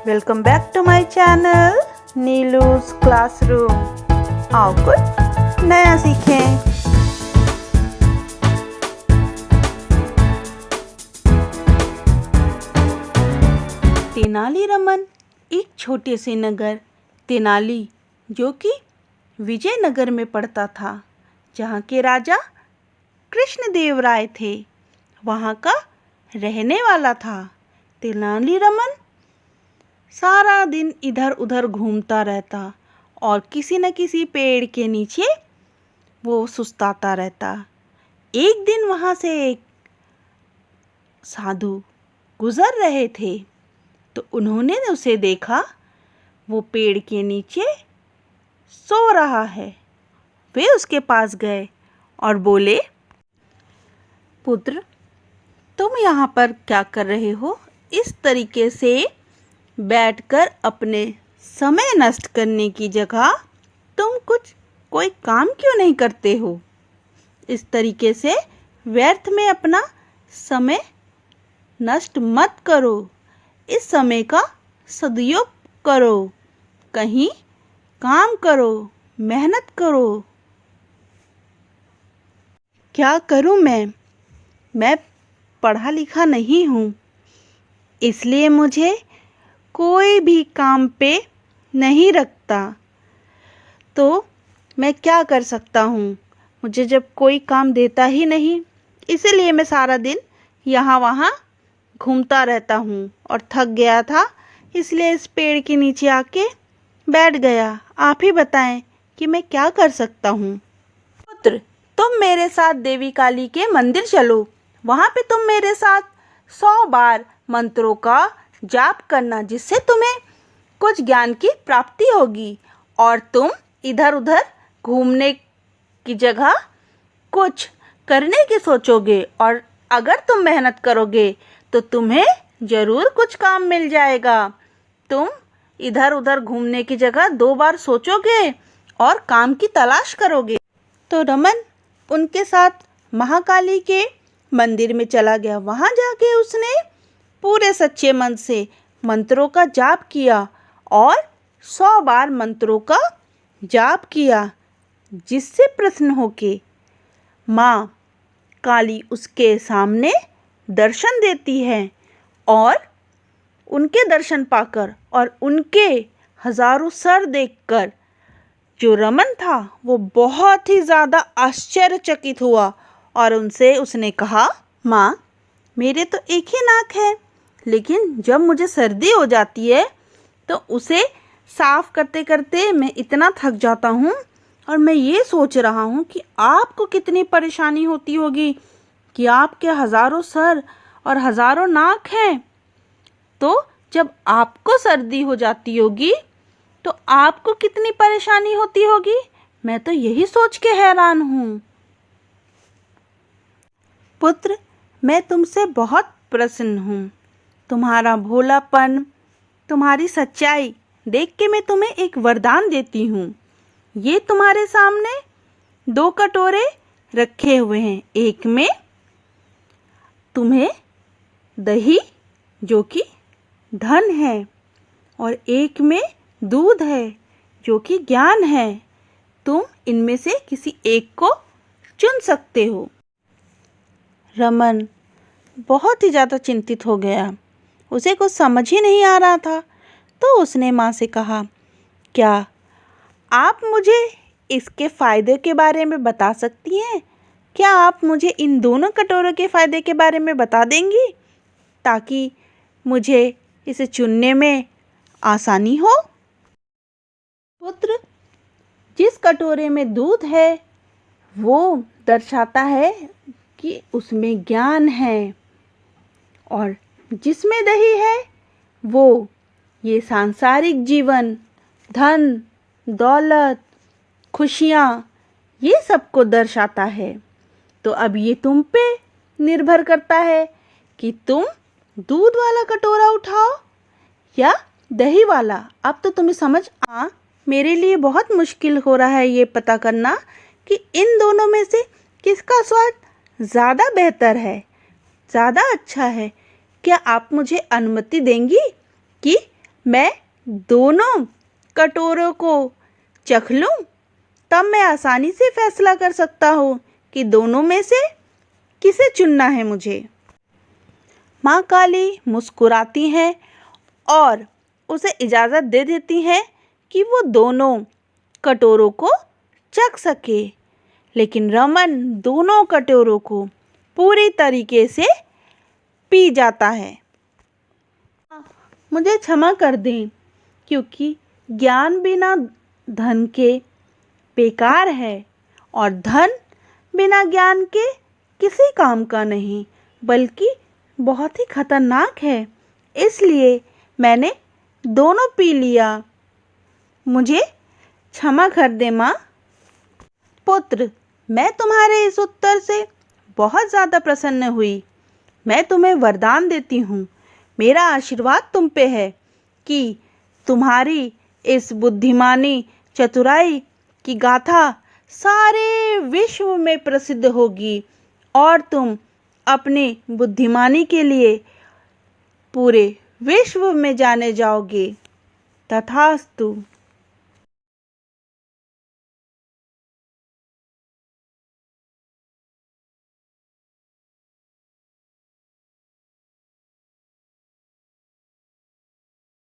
Welcome back to my channel Neelu's classroom. आओ कुछ नया सीखें। तेनालीरामन एक छोटे से नगर तेनाली जो कि विजयनगर में पड़ता था, जहाँ के राजा कृष्णदेव राय थे, वहाँ का रहने वाला था। तेनालीरामन सारा दिन इधर उधर घूमता रहता और किसी न किसी पेड़ के नीचे वो सुस्ताता रहता। एक दिन वहाँ से एक साधु गुजर रहे थे, तो उन्होंने उसे देखा, वो पेड़ के नीचे सो रहा है। वे उसके पास गए और बोले, पुत्र, तुम यहाँ पर क्या कर रहे हो? इस तरीके से बैठकर अपने समय नष्ट करने की जगह तुम कोई काम क्यों नहीं करते हो? इस तरीके से व्यर्थ में अपना समय नष्ट मत करो। इस समय का सदुपयोग करो, कहीं काम करो, मेहनत करो। क्या करूं मैं पढ़ा लिखा नहीं हूँ, इसलिए मुझे कोई भी काम पे नहीं रखता। तो मैं क्या कर सकता हूँ? मुझे जब कोई काम देता ही नहीं, इसीलिए मैं सारा दिन यहाँ वहाँ घूमता रहता हूँ और थक गया था, इसलिए इस पेड़ के नीचे आके बैठ गया। आप ही बताएं कि मैं क्या कर सकता हूँ। पुत्र, तुम मेरे साथ देवी काली के मंदिर चलो। वहाँ पे तुम मेरे साथ 100 बार मंत्रों का जाप करना, जिससे तुम्हें कुछ ज्ञान की प्राप्ति होगी और तुम इधर उधर घूमने की जगह कुछ करने की सोचोगे, और अगर तुम मेहनत करोगे तो तुम्हें ज़रूर कुछ काम मिल जाएगा। तुम इधर उधर घूमने की जगह 2 बार सोचोगे और काम की तलाश करोगे। तो रमन उनके साथ महाकाली के मंदिर में चला गया। वहाँ जाके उसने पूरे सच्चे मन से मंत्रों का जाप किया और 100 बार मंत्रों का जाप किया, जिससे प्रसन्न होके माँ काली उसके सामने दर्शन देती है। और उनके दर्शन पाकर और उनके हजारों सर देखकर जो रमन था वो बहुत ही ज़्यादा आश्चर्यचकित हुआ और उसने कहा, माँ, मेरे तो एक ही नाक है, लेकिन जब मुझे सर्दी हो जाती है तो उसे साफ करते करते मैं इतना थक जाता हूँ, और मैं ये सोच रहा हूँ कि आपको कितनी परेशानी होती होगी कि आपके हज़ारों सर और हज़ारों नाक हैं। तो जब आपको सर्दी हो जाती होगी तो आपको कितनी परेशानी होती होगी, मैं तो यही सोच के हैरान हूँ। पुत्र, मैं तुमसे बहुत प्रसन्न हूँ। तुम्हारा भोलापन, तुम्हारी सच्चाई देख के मैं तुम्हें एक वरदान देती हूँ। ये तुम्हारे सामने 2 कटोरे रखे हुए हैं। एक में तुम्हें दही जो कि धन है, और एक में दूध है जो कि ज्ञान है। तुम इनमें से किसी एक को चुन सकते हो। रमन बहुत ही ज़्यादा चिंतित हो गया। उसे कुछ समझ ही नहीं आ रहा था। तो उसने माँ से कहा, क्या आप मुझे इसके फ़ायदे के बारे में बता सकती हैं? क्या आप मुझे इन दोनों कटोरों के फ़ायदे के बारे में बता देंगी, ताकि मुझे इसे चुनने में आसानी हो? पुत्र, जिस कटोरे में दूध है वो दर्शाता है कि उसमें ज्ञान है, और जिसमें दही है वो ये सांसारिक जीवन, धन दौलत, खुशियाँ, ये सब को दर्शाता है। तो अब ये तुम पे निर्भर करता है कि तुम दूध वाला कटोरा उठाओ या दही वाला। अब तो तुम्हें समझ मेरे लिए बहुत मुश्किल हो रहा है ये पता करना कि इन दोनों में से किसका स्वाद ज़्यादा बेहतर है, ज़्यादा अच्छा है। क्या आप मुझे अनुमति देंगी कि मैं दोनों कटोरों को चख लूं, तब मैं आसानी से फैसला कर सकता हूँ कि दोनों में से किसे चुनना है मुझे। माँ काली मुस्कुराती हैं और उसे इजाज़त दे देती हैं कि वो दोनों कटोरों को चख सके। लेकिन रमन दोनों कटोरों को पूरी तरीके से पी जाता है। मुझे क्षमा कर दें, क्योंकि ज्ञान बिना धन के बेकार है और धन बिना ज्ञान के किसी काम का नहीं, बल्कि बहुत ही खतरनाक है। इसलिए मैंने दोनों पी लिया। मुझे क्षमा कर दे माँ। पुत्र, मैं तुम्हारे इस उत्तर से बहुत ज़्यादा प्रसन्न हुई। मैं तुम्हें वरदान देती हूँ, मेरा आशीर्वाद तुम पे है कि तुम्हारी इस बुद्धिमानी चतुराई की गाथा सारे विश्व में प्रसिद्ध होगी और तुम अपनी बुद्धिमानी के लिए पूरे विश्व में जाने जाओगे। तथास्तु।